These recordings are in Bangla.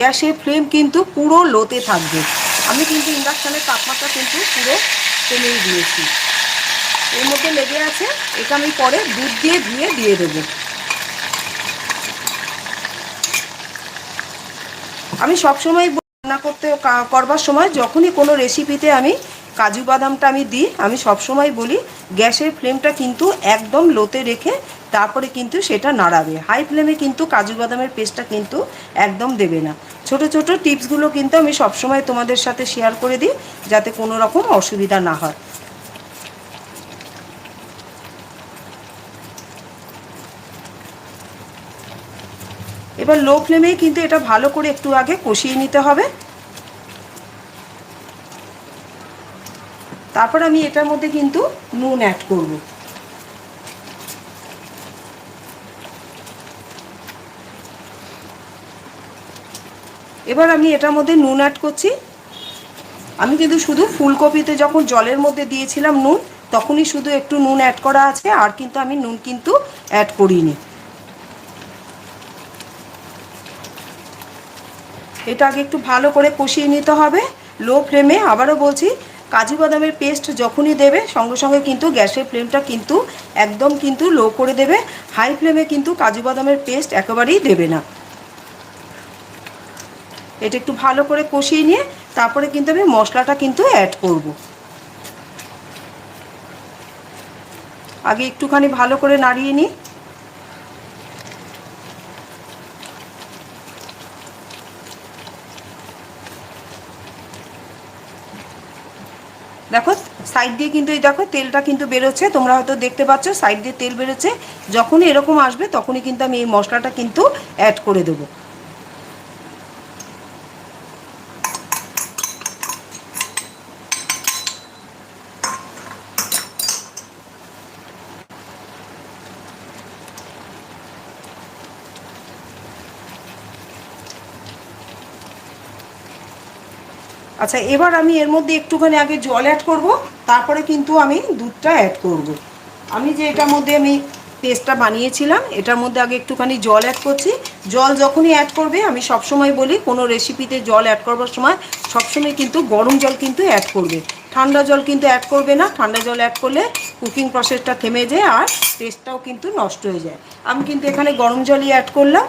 গ্যাসের ফ্লেম কিন্তু পুরো লোতে থাকবে। আমি কিন্তু ইন্ডাকশানের তাপমাত্রা কিন্তু পুরো কমিয়ে দিয়েছি। এর মধ্যে লেগে আছে, এটা আমি পরে দুধ দিয়ে ধুয়ে দিয়ে দেবো। আমি সবসময় রান্না করবার সময় যখনই কোনো রেসিপিতে আমি কাজু বাদামটা আমি দিই, আমি সবসময় বলি গ্যাসের ফ্লেমটা কিন্তু একদম লোতে রেখে তারপরে কিন্তু সেটা নাড়াবে। হাই ফ্লেমে কিন্তু কাজু বাদামের পেস্টটা কিন্তু একদম দেবে না। ছোট ছোট টিপসগুলো কিন্তু আমি সবসময় তোমাদের সাথে শেয়ার করে দিই, যাতে কোনো রকম অসুবিধা না হয়। এবার লো ফ্লেমেই কিন্তু এটা ভালো করে একটু আগে কষিয়ে নিতে হবে। তারপর আমি এটার মধ্যে কিন্তু নুন অ্যাড করব। এবার আমি এটার মধ্যে নুন অ্যাড করছি। আমি কিন্তু শুধু ফুলকপিতে যখন জলের মধ্যে দিয়েছিলাম নুন, তখনই শুধু একটু নুন অ্যাড করা আছে, আর কিন্তু আমি নুন কিন্তু অ্যাড করিনি। এটা আগে একটু ভালো করে কষিয়ে নিতে হবে লো ফ্লেমে। আবারও বলছি, কাজু বাদামের পেস্ট যখনই দেবে সঙ্গে সঙ্গে কিন্তু গ্যাসের ফ্লেমটা কিন্তু একদম কিন্তু লো করে দেবে। হাই ফ্লেমে কিন্তু কাজু বাদামের পেস্ট একেবারেই দেবে না। এটা একটু ভালো করে কষিয়ে নিয়ে তারপরে কিন্তু আমি মশলাটা কিন্তু অ্যাড করব। আগে একটুখানি ভালো করে নাড়িয়ে নিই। দেখো সাইড দিয়ে কিন্তু এই দেখো তেলটা কিন্তু বেরোচ্ছে, তোমরা হয়তো দেখতে পাচ্ছ সাইড দিয়ে তেল বেরোচ্ছে। যখনই এরকম আসবে তখনই কিন্তু আমি এই মশলাটা কিন্তু অ্যাড করে দেবো। আচ্ছা, এবার আমি এর মধ্যে একটুখানি আগে জল অ্যাড করব, তারপরে কিন্তু আমি দুধটা অ্যাড করব। আমি যে এটার মধ্যে আমি পেস্টটা বানিয়েছিলাম এটার মধ্যে আগে একটুখানি জল অ্যাড করছি। জল যখনই অ্যাড করবে, আমি সবসময় বলি কোনো রেসিপিতে জল অ্যাড করবার সময় সবসময় কিন্তু গরম জল কিন্তু অ্যাড করবে, ঠান্ডা জল কিন্তু অ্যাড করবে না। ঠান্ডা জল অ্যাড করলে কুকিং প্রসেসটা থেমে যায় আর টেস্টটাও কিন্তু নষ্ট হয়ে যায়। আমি কিন্তু এখানে গরম জলই অ্যাড করলাম।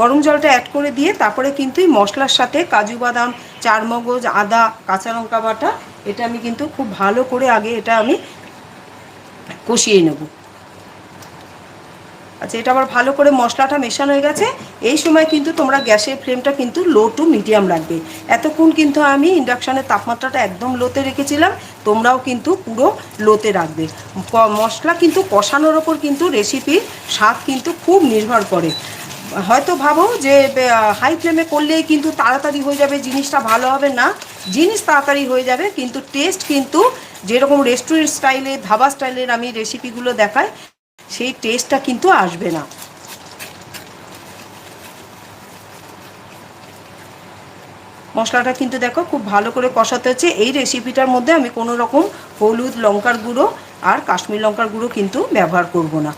গরম জলটা অ্যাড করে দিয়ে তারপরে কিন্তু এই মশলার সাথে কাজু বাদাম, চারমগজ, আদা, কাঁচা লঙ্কা বাটা, এটা আমি কিন্তু খুব ভালো করে আগে এটা আমি কষিয়ে নেব। আচ্ছা, এটা আবার ভালো করে মশলাটা মেশানো হয়ে গেছে। এই সময় কিন্তু তোমরা গ্যাসের ফ্লেমটা কিন্তু লো টু মিডিয়াম রাখবে। এতক্ষণ কিন্তু আমি ইন্ডাকশানের তাপমাত্রাটা একদম লোতে রেখেছিলাম, তোমরাও কিন্তু পুরো লোতে রাখবে। মশলা কিন্তু কষানোর ওপর কিন্তু রেসিপির স্বাদ কিন্তু খুব নির্ভর করে। হয়তো ভাবো যে হাই ফ্লেমে করলেই কিন্তু তাড়াতাড়ি হয়ে যাবে, জিনিসটা ভালো হবে না। জিনিস তাড়াতাড়ি হয়ে যাবে, কিন্তু টেস্ট কিন্তু যেরকম রেস্টুরেন্ট স্টাইলে, ধাবা স্টাইলের আমি রেসিপিগুলো দেখাই, সেই টেস্টটা কিন্তু আসবে না। মশলাটা কিন্তু দেখো খুব ভালো করে কষাতে হচ্ছে। এই রেসিপিটার মধ্যে আমি কোনো রকম হলুদ, লঙ্কার গুঁড়ো আর কাশ্মীর লঙ্কার গুঁড়ো কিন্তু ব্যবহার করব না।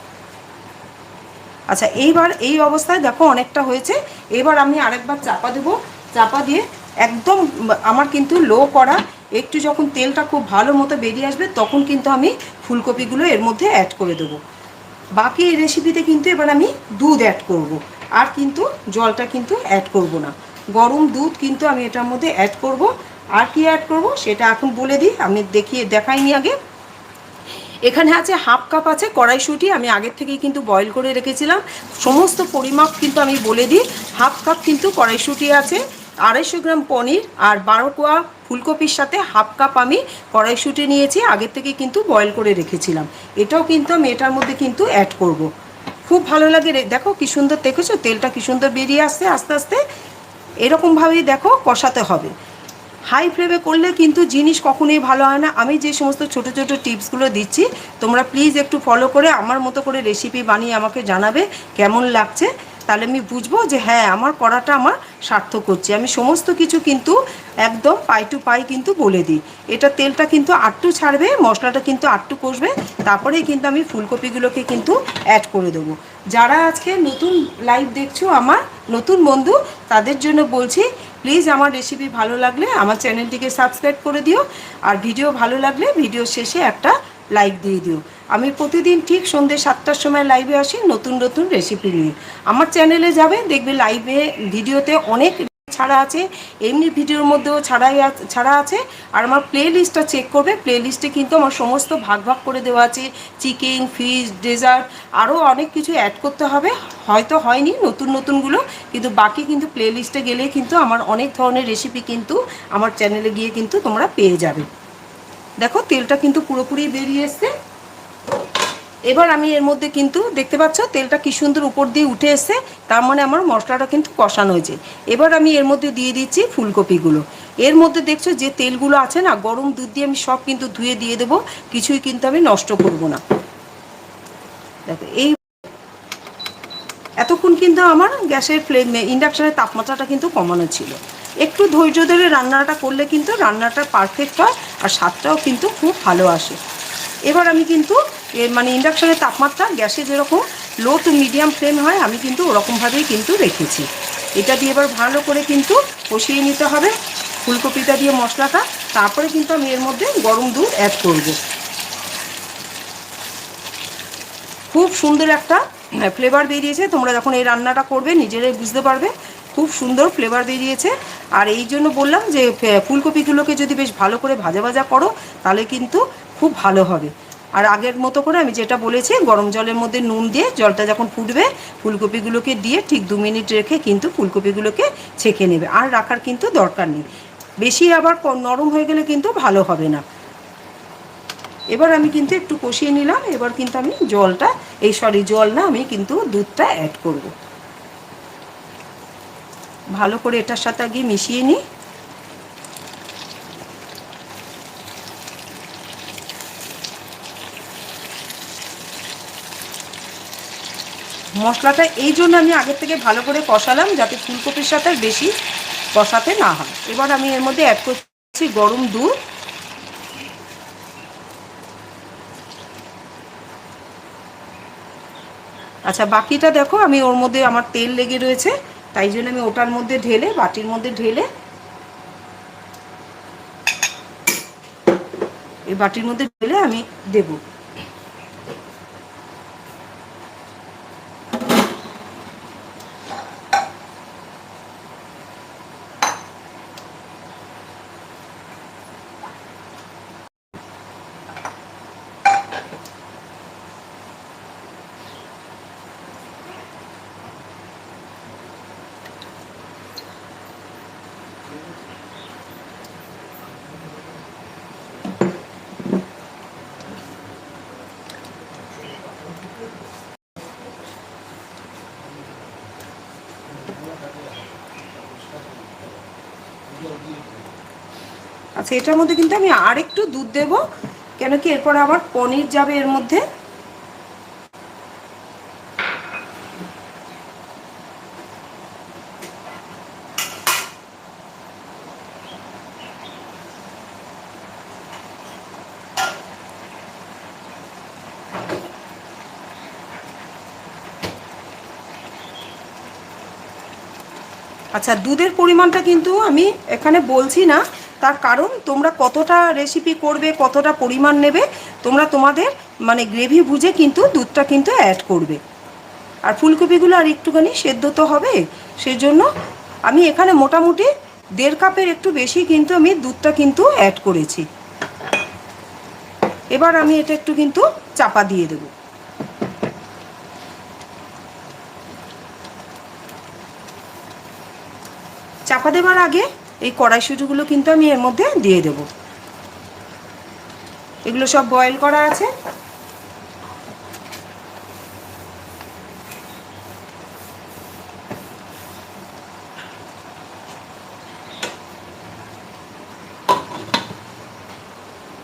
আচ্ছা, এইবার এই অবস্থায় দেখো অনেকটা হয়েছে। এবার আমি আরেকবার চাপা দেবো। চাপা দিয়ে একদম আমার কিন্তু লো করা, একটু যখন তেলটা খুব ভালো মতো বেরিয়ে আসবে তখন কিন্তু আমি ফুলকপিগুলো এর মধ্যে অ্যাড করে দেবো। বাকি এই রেসিপিতে কিন্তু এবার আমি দুধ অ্যাড করব, আর কিন্তু জলটা কিন্তু অ্যাড করব না। গরম দুধ কিন্তু আমি এটার মধ্যে অ্যাড করব। আর কি অ্যাড করব সেটা এখন বলে দিই, আমি দেখাইনি আগে। এখানে আছে হাফ কাপ আছে কড়াইশুঁটি, আমি আগের থেকেই কিন্তু বয়েল করে রেখেছিলাম। সমস্ত পরিমাপ কিন্তু আমি বলে দিই। হাফ কাপ কিন্তু কড়াইশুঁটি আছে, 250 গ্রাম পনির, আর 12 কোয়া ফুলকপির সাথে হাফ কাপ আমি কড়াইশুঁটি নিয়েছি, আগের থেকে কিন্তু বয়েল করে রেখেছিলাম। এটাও কিন্তু আমি এটার মধ্যে কিন্তু অ্যাড করব। খুব ভালো লাগে, দেখো কি সুন্দর, দেখেছো তেলটা কি সুন্দর বেরিয়ে আসছে আস্তে আস্তে। এরকমভাবেই দেখো কষাতে হবে। হাই ফ্লেমে করলে কিন্তু জিনিস কখনোই ভালো হয় না। আমি যে সমস্ত ছোট ছোট টিপসগুলো দিচ্ছি তোমরা প্লিজ একটু ফলো করে আমার মতো করে রেসিপি বানিয়ে আমাকে জানাবে কেমন লাগছে। তাহলে আমি বুঝবো যে হ্যাঁ আমার করাটা আমার সার্থক হচ্ছে। আমি সমস্ত কিছু কিন্তু একদম পাই টু পাই কিন্তু বলে দিই। এটা তেলটা কিন্তু আটটু ছাড়বে, মশলাটা কিন্তু আটটু কষবে, তারপরেই কিন্তু আমি ফুলকপিগুলোকে কিন্তু অ্যাড করে দেবো। যারা আজকে নতুন লাইভ দেখছো আমার নতুন বন্ধু, তাদের জন্য বলছি প্লিজ আমার রেসিপি ভালো লাগলে আমার চ্যানেলটিকে সাবস্ক্রাইব করে দিও, আর ভিডিও ভালো লাগলে ভিডিও শেষে একটা লাইক দিয়ে দিও। আমি প্রতিদিন ঠিক সন্ধ্যে 7টার সময় লাইভে আসি নতুন নতুন রেসিপি নিয়ে। আমার চ্যানেলে যাবে, দেখবে লাইভে ভিডিওতে অনেক ছাড়া আছে, এমনি ভিডিওর মধ্যেও ছাড়া আছে। আর আমার প্লে লিস্টটা চেক করবে, প্লে লিস্টে কিন্তু আমার সমস্ত ভাগ ভাগ করে দেওয়া আছে। চিকেন, ফিশ, ডেজার্ট, আরও অনেক কিছু অ্যাড করতে হবে, হয়তো হয়নি নতুন নতুনগুলো, কিন্তু বাকি কিন্তু প্লে লিস্টে গেলে কিন্তু আমার অনেক ধরনের রেসিপি কিন্তু আমার চ্যানেলে গিয়ে কিন্তু তোমরা পেয়ে যাবে। দেখো তেলটা কিন্তু পুরোপুরি বেরিয়ে এসছে। এবার আমি এর মধ্যে কিন্তু দেখতে পাচ্ছ তেলটা কি সুন্দর উপর দিয়ে উঠে এসছে, তার মানে আমার মশলাটা কিন্তু কষানো হয়েছে। এবার আমি এর মধ্যে দিয়ে দিচ্ছি ফুলকপিগুলো। এর মধ্যে দেখছো যে তেলগুলো আছে না, গরম দুধ দিয়ে আমি সব কিন্তু ধুয়ে দিয়ে দেবো, কিছুই কিন্তু আমি নষ্ট করব না। দেখো এই এতক্ষণ কিন্তু আমার গ্যাসের ফ্লেম, ইন্ডাকশানের তাপমাত্রাটা কিন্তু কমানো ছিল। একটু ধৈর্য ধরে রান্নাটা করলে কিন্তু রান্নাটা পারফেক্ট হয়, আর স্বাদটাও কিন্তু খুব ভালো আসে। এবার আমি কিন্তু মানে ইন্ডাকশানের তাপমাত্রা গ্যাসে যেরকম লো টু মিডিয়াম ফ্লেম হয় আমি কিন্তু ওরকমভাবেই কিন্তু রেখেছি। এটা দিয়ে এবার ভালো করে কিন্তু কষিয়ে নিতে হবে ফুলকপিটা দিয়ে মশলাটা, তারপরে কিন্তু আমি এর মধ্যে গরম দুধ অ্যাড করব। খুব সুন্দর একটা ফ্লেভার বেরিয়েছে, তোমরা যখন এই রান্নাটা করবে নিজেরাই বুঝতে পারবে খুব সুন্দর ফ্লেভার বেরিয়েছে। আর এই জন্য বললাম যে ফুলকপিগুলোকে যদি বেশ ভালো করে ভাজা ভাজা করো তাহলে কিন্তু খুব ভালো হবে। আর আগের মতো করে আমি যেটা বলেছি, গরম জলের মধ্যে নুন দিয়ে জলটা যখন ফুটবে ফুলকপিগুলোকে দিয়ে ঠিক 2 মিনিট রেখে কিন্তু ফুলকপিগুলোকে ছেঁকে নেবে, আর রাখার কিন্তু দরকার নেই। বেশি আবার নরম হয়ে গেলে কিন্তু ভালো হবে না। এবার আমি কিন্তু একটু কষিয়ে নিলাম, এবার কিন্তু আমি জল না, আমি কিন্তু দুধটা অ্যাড করব। ভালো করে এটার সাথে আগে মিশিয়ে নিই। মশলাটা এই জন্য আমি আগের থেকে ভালো করে কষালাম যাতে ফুলকপির সাথে বেশি কষাতে না হয়। এবার আমি এর মধ্যে অ্যাড করছি গরম দুধ। আচ্ছা বাকিটা দেখো আমি ওর মধ্যে আমার তেল লেগে রয়েছে, তাই জন্য আমি ওটার মধ্যে ঢেলে বাটির মধ্যে ঢেলে এই বাটির মধ্যে ঢেলে আমি দেবো। আচ্ছা এটার মধ্যে কিন্তু আমি আরেকটু দুধ দেব, কেন কি এরপর আবার পনির যাবে এর মধ্যে। আচ্ছা দুধের পরিমাণটা কিন্তু আমি এখানে বলছি না, তার কারণ তোমরা কতটা রেসিপি করবে, কতটা পরিমাণ নেবে, তোমরা তোমাদের মানে গ্রেভি বুঝে কিন্তু দুধটা কিন্তু অ্যাড করবে। আর ফুলকপিগুলো আর একটুখানি সেদ্ধ তো হবে, সেজন্য আমি এখানে মোটামুটি 1.5 কাপের একটু বেশি কিন্তু আমি দুধটা কিন্তু অ্যাড করেছি। এবার আমি এটা একটু কিন্তু চাপা দিয়ে দেবো। চাপা দেওয়ার আগে এই কড়াইশুঁটিগুলো কিন্তু আমি এর মধ্যে দিয়ে দেব। এগুলো সব বয়েল করা আছে।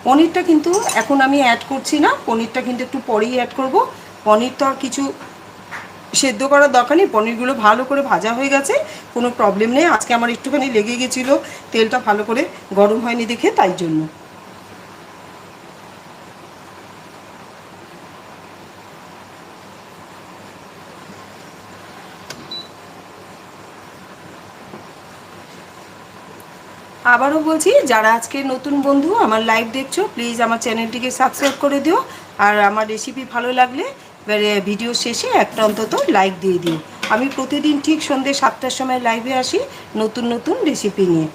পনিরটা কিন্তু এখন আমি অ্যাড করছি না, পনিরটা কিন্তু একটু পরেই অ্যাড করব। পনির তো আর কিছু সেদ্ধ করার দরকার নেই, পনিরগুলো ভালো করে ভাজা হয়ে গেছে, কোনো প্রবলেম নেই। আজকে আমার একটুখানি লেগে গেছিলো, তেলটা ভালো করে গরম হয়নি দেখে, তাই জন্য। আবারও বলছি, যারা আজকে নতুন বন্ধু আমার লাইভ দেখছো, প্লিজ আমার চ্যানেলটিকে সাবস্ক্রাইব করে দিও। আর আমার রেসিপি ভালো লাগলে ভিডিও শেষে একটা অন্তত লাইক দিয়ে দিও। আমি প্রতিদিন ঠিক সন্ধ্যে 7টার সময় লাইভে আসি নতুন নতুন রেসিপি নিয়ে।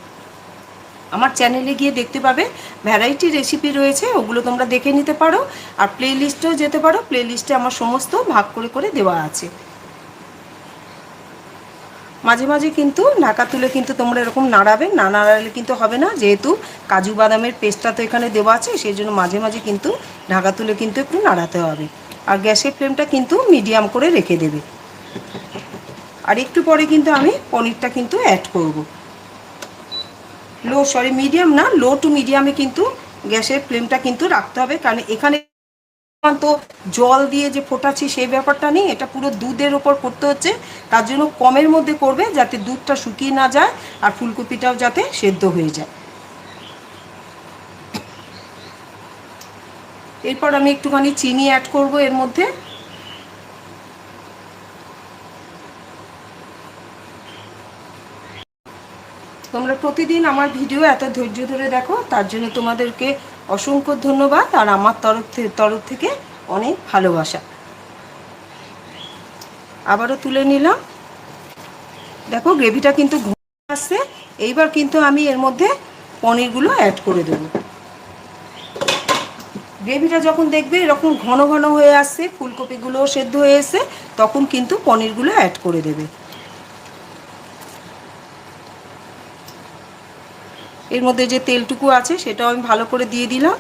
আমার চ্যানেলে গিয়ে দেখতে পাবে ভ্যারাইটি রেসিপি রয়েছে, ওগুলো তোমরা দেখে নিতে পারো। আর প্লে লিস্টেও যেতে পারো, প্লে লিস্টে আমার সমস্ত ভাগ করে করে দেওয়া আছে। মাঝে মাঝে কিন্তু ঢাকা তুলে কিন্তু তোমরা এরকম নাড়াবে, না নাড়ালে কিন্তু হবে না, যেহেতু কাজু বাদামের পেস্টটা তো এখানে দেওয়া আছে, সেই জন্য মাঝে মাঝে কিন্তু ঢাকা তুলে কিন্তু একটু নাড়াতে হবে। আর গ্যাসের ফ্লেমটা কিন্তু মিডিয়াম করে রেখে দেবে। আর একটু পরে কিন্তু আমি পনিরটা কিন্তু অ্যাড করব। মিডিয়াম না, লো টু মিডিয়ামে কিন্তু গ্যাসের ফ্লেমটা কিন্তু রাখতে হবে, কারণ এখানে তো জল দিয়ে যে ফোটাচ্ছি সেই ব্যাপারটা নেই, এটা পুরো দুধের ওপর করতে হচ্ছে। তার জন্য কমের মধ্যে করবে, যাতে দুধটা শুকিয়ে না যায় আর ফুলকপিটাও যাতে সেদ্ধ হয়ে যায়। এরপর আমি একটুখানি চিনি অ্যাড করব এর মধ্যে। তোমরা প্রতিদিন আমার ভিডিও এত ধৈর্য ধরে দেখো, তার জন্য তোমাদেরকে অসংখ্য ধন্যবাদ, আর আমার তরফ থেকে অনেক ভালোবাসা। আবারও তুলে নিলাম। দেখো গ্রেভিটা কিন্তু ঘন আসছে। এইবার কিন্তু আমি এর মধ্যে পনিরগুলো অ্যাড করে দেবো। গ্রেভিটা যখন দেখবে এরকম ঘন ঘন হয়ে আসছে, ফুলকপিগুলোও সেদ্ধ হয়ে এসে, তখন কিন্তু পনিরগুলো অ্যাড করে দেবে। এর মধ্যে যে তেলটুকু আছে সেটাও আমি ভালো করে দিয়ে দিলাম।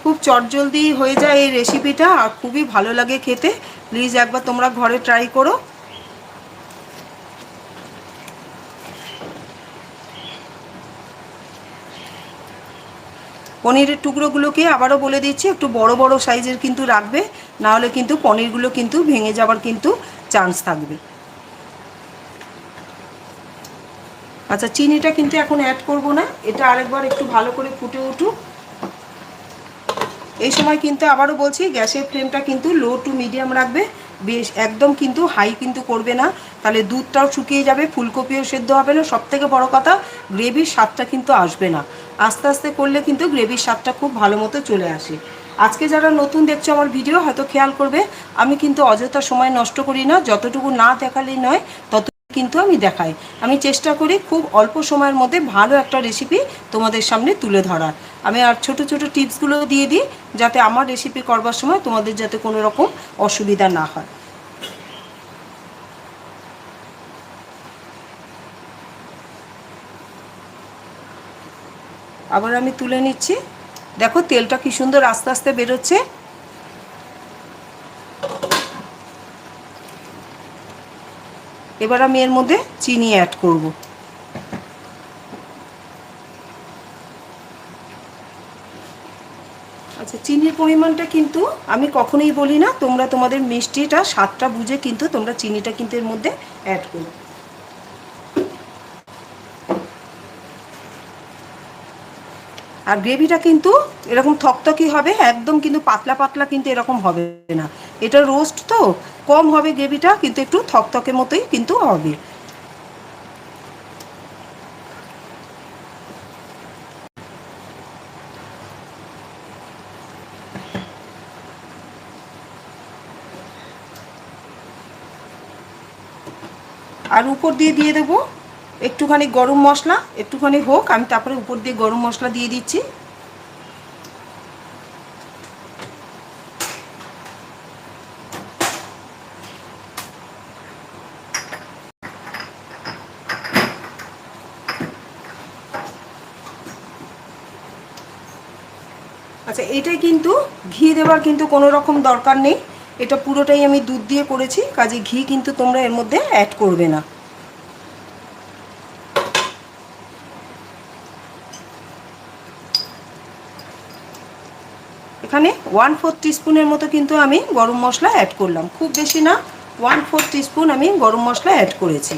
খুব চটজলদি হয়ে যায় এই রেসিপিটা, আর খুবই ভালো লাগে খেতে। প্লিজ একবার তোমরা ঘরে ট্রাই করো। পনিরের টুকরোগুলোকে আবারও বলে দিচ্ছি, একটু বড় বড় সাইজের কিন্তু রাখবে, নাহলে কিন্তু পনিরগুলো কিন্তু ভেঙে যাওয়ার কিন্তু চান্স থাকবে। আচ্ছা, চিনিটা কিন্তু এখন অ্যাড করব না, এটা আরেকবার একটু ভালো করে ফুটে উঠুক। এই সময় কিন্তু আবারও বলছি, গ্যাসের ফ্লেমটা কিন্তু লো টু মিডিয়াম রাখবে, বেশ একদম কিন্তু হাই কিন্তু করবে না, তাহলে দুধটাও শুকিয়ে যাবে, ফুলকপিও সেদ্ধ হবে না, সবথেকে বড় কথা গ্রেভির স্বাদটা কিন্তু আসবে না। আস্তে আস্তে করলে কিন্তু গ্রেভির স্বাদটা খুব ভালো মতো চলে আসে। আজকে যারা নতুন দেখছো আমার ভিডিও, হয়তো খেয়াল করবে আমি কিন্তু অযথা সময় নষ্ট করি না, যতটুকু না দেখালেই নয় তত কিন্তু আমি দেখাই। আমি চেষ্টা করি খুব অল্প সময়ের মধ্যে ভালো একটা রেসিপি তোমাদের সামনে তুলে ধরার। আমি আর ছোট ছোট টিপসগুলো দিয়ে দিই, যাতে আমার রেসিপি করবার সময় তোমাদের যাতে কোনো রকম অসুবিধা না হয়। আবার আমি তুলে নিচ্ছি। দেখো তেলটা কি সুন্দর আস্তে আস্তে বেরোচ্ছে। এবার আমি এর মধ্যে চিনি অ্যাড করব। আচ্ছা, চিনির পরিমাণটা কিন্তু আমি কখনোই বলি না, তোমরা তোমাদের মিষ্টিটা স্বাদটা বুঝে কিন্তু তোমরা চিনিটা কিন্তু এর মধ্যে অ্যাড করো। আর গ্রেভিটা কিন্তু এরকম থকথকি হবে, একদম কিন্তু পাতলা পাতলা কিন্তু এরকম হবে না। এটা রোস্ট তো কম হবে গ্রেভিটা, কিন্তু একটু থকথকে মতোই কিন্তু হবে। আর উপর দিয়ে দিয়ে দেবো একটুখানি গরম মশলা, একটুখানি হোক, আমি তারপরে উপর দিয়ে গরম মশলা দিয়ে দিচ্ছি। আচ্ছা, এটাই কিন্তু ঘি দেওয়ার কিন্তু কোনো রকম দরকার নেই, এটা পুরোটাই আমি দুধ দিয়ে করেছি, কাজে ঘি কিন্তু তোমরা এর মধ্যে অ্যাড করবে না। এখানে 1/4 টিস্পুনের মতো কিন্তু আমি গরম মশলা অ্যাড করলাম, খুব বেশি না, 1/4 টিস্পুন আমি গরম মশলা অ্যাড করেছি।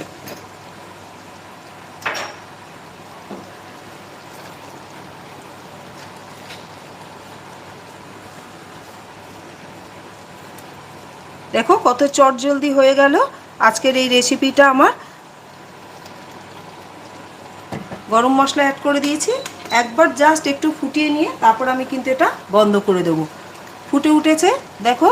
দেখো কত চটজলদি হয়ে গেল আজকের এই রেসিপিটা আমার। গরম মশলা অ্যাড করে দিয়েছি, একবার জাস্ট একটু ফুটিয়ে নিয়ে তারপর আমি কিন্তু এটা বন্ধ করে দেবো। ফুটে উঠেছে দেখো।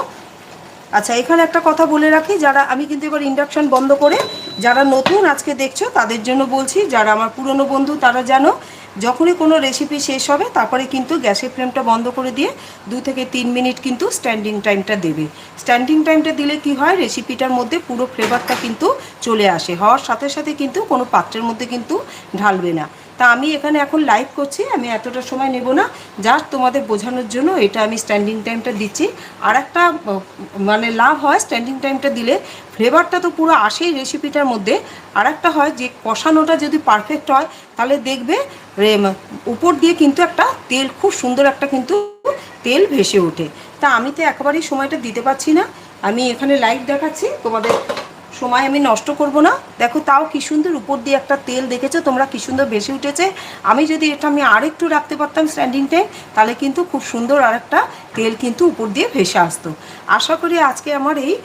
আচ্ছা, এখানে একটা কথা বলে রাখি, যারা, আমি কিন্তু এবার ইন্ডাকশান বন্ধ করে, যারা নতুন আজকে দেখছো তাদের জন্য বলছি, যারা আমার পুরনো বন্ধু তারা জানো, যখনই কোনো রেসিপি শেষ হবে তারপরে কিন্তু গ্যাসের ফ্লেমটা বন্ধ করে দিয়ে 2 থেকে 3 মিনিট কিন্তু স্ট্যান্ডিং টাইমটা দেবে। স্ট্যান্ডিং টাইমটা দিলে কি হয়, রেসিপিটার মধ্যে পুরো ফ্লেভারটা কিন্তু চলে আসে, হওয়ার সাথে সাথে কিন্তু কোনো পাত্রের মধ্যে কিন্তু ঢালবে না। তা আমি এখানে এখন লাইভ করছি, আমি এতটা সময় নেব না, জাস্ট তোমাদের বোঝানোর জন্য এটা আমি স্ট্যান্ডিং টাইমটা দিচ্ছি। আর একটা মানে লাভ হয় স্ট্যান্ডিং টাইমটা দিলে, ফ্লেভারটা তো পুরো আসেই রেসিপিটার মধ্যে। আর একটা হয় যে কষানোটা যদি পারফেক্ট হয় তাহলে দেখবে উপর দিয়ে কিন্তু একটা তেল, খুব সুন্দর একটা কিন্তু তেল ভেসে ওঠে। তা আমি তো একেবারেই সময়টা দিতে পারছি না, আমি এখানে লাইভ দেখাচ্ছি, তোমাদের সময় আমি নষ্ট করব না। দেখো তাও কি সুন্দর উপর দিয়ে একটা তেল, দেখেছো তোমরা কি সুন্দর ভেসে উঠেছে। আমি যদি এটা আমি আরেকটু রাখতে পারতাম স্ট্যান্ডিং টাইম, তাহলে কিন্তু খুব সুন্দর আর একটা তেল কিন্তু উপর দিয়ে ভেসে আসতো। আশা করি আজকে আমার এই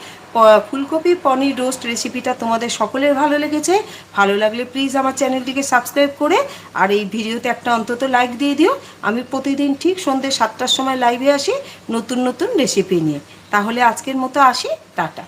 ফুলকপি পনির রোস্ট রেসিপিটা তোমাদের সকলের ভালো লেগেছে। ভালো লাগলে প্লিজ আমার চ্যানেলটিকে সাবস্ক্রাইব করে আর এই ভিডিওতে একটা অন্তত লাইক দিয়ে দিও। আমি প্রতিদিন ঠিক সন্ধ্যে 7টার সময় লাইভে আসি নতুন নতুন রেসিপি নিয়ে। তাহলে আজকের মতো আসি, টাটা।